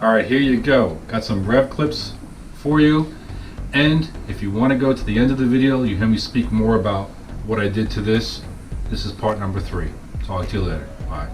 Alright, here you go. Got some rev clips for you. And if you want to go to the end of the video, you hear me speak more about what I did to this. This is part number 3. Talk to you later. Bye.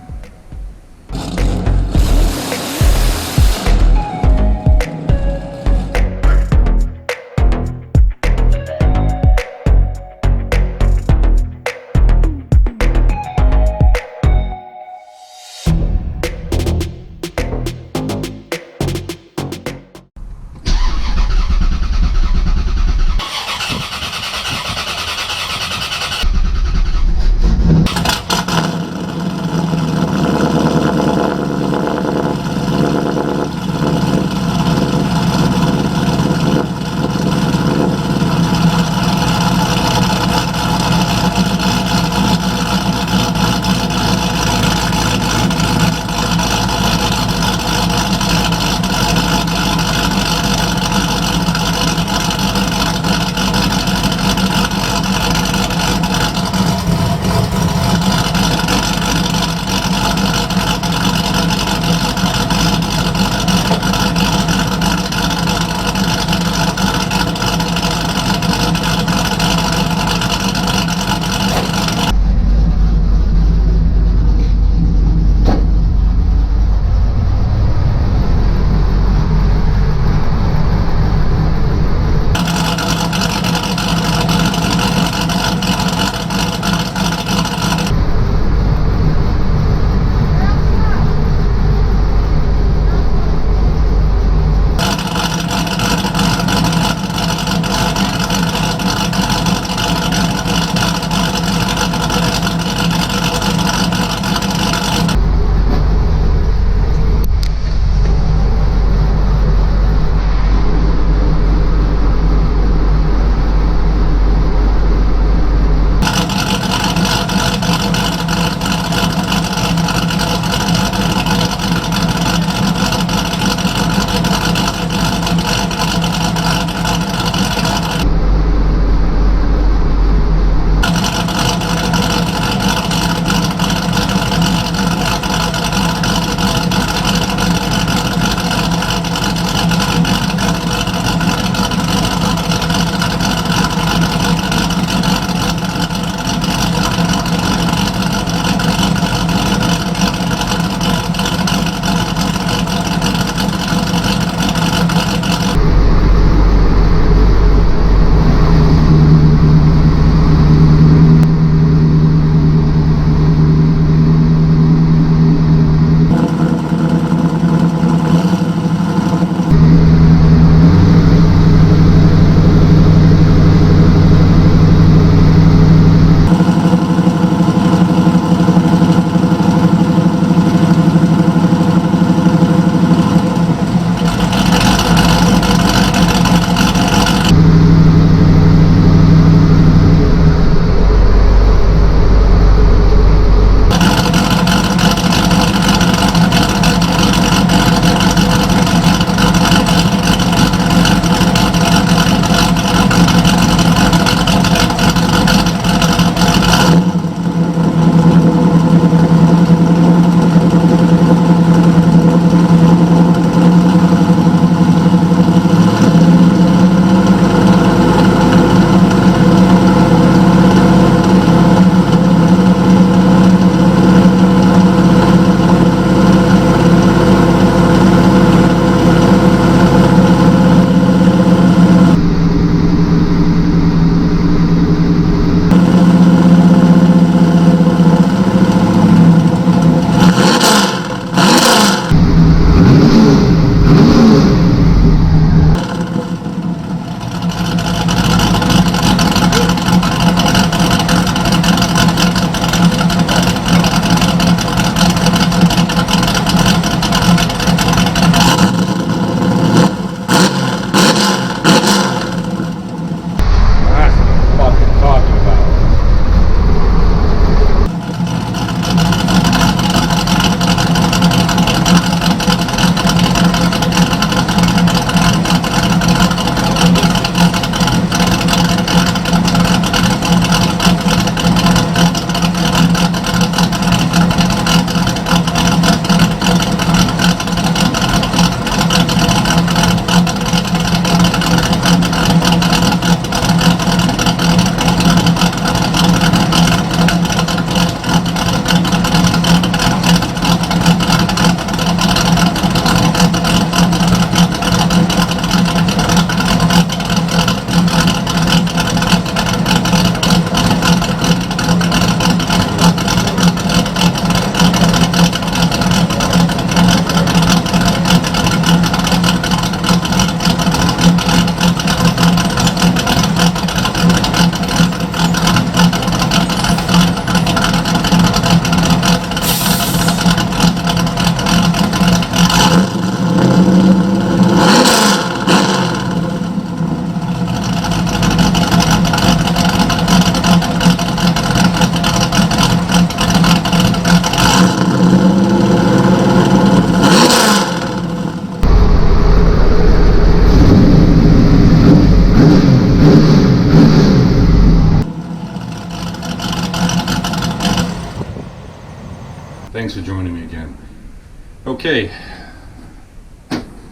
Okay,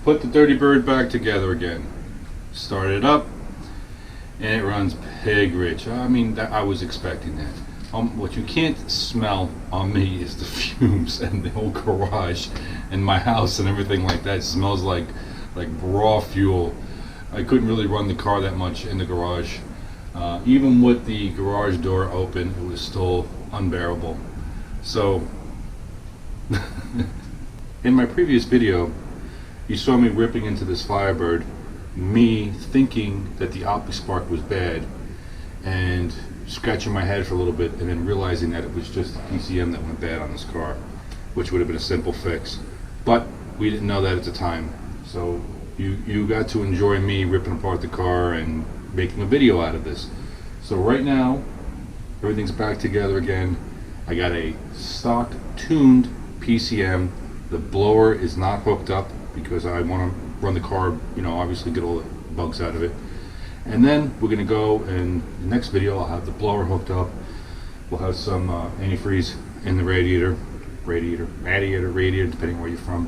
put the Dirty Bird back together again. Start it up, and it runs pig rich. I mean, I was expecting that. What you can't smell on me is the fumes and the whole garage and my house and everything like that. It smells like raw fuel. I couldn't really run the car that much in the garage. Even with the garage door open, it was still unbearable. So, in my previous video, you saw me ripping into this Firebird, me thinking that the Optispark was bad, and scratching my head for a little bit, and then realizing that it was just the PCM that went bad on this car, which would have been a simple fix. But we didn't know that at the time. So you got to enjoy me ripping apart the car and making a video out of this. So right now, everything's back together again. I got a stock tuned PCM. The blower is not hooked up because I want to run the car, obviously get all the bugs out of it. And then we're gonna go, and the next video I'll have the blower hooked up. We'll have some antifreeze in the radiator, depending where you're from.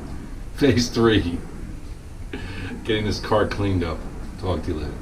Phase 3, getting this car cleaned up. Talk to you later.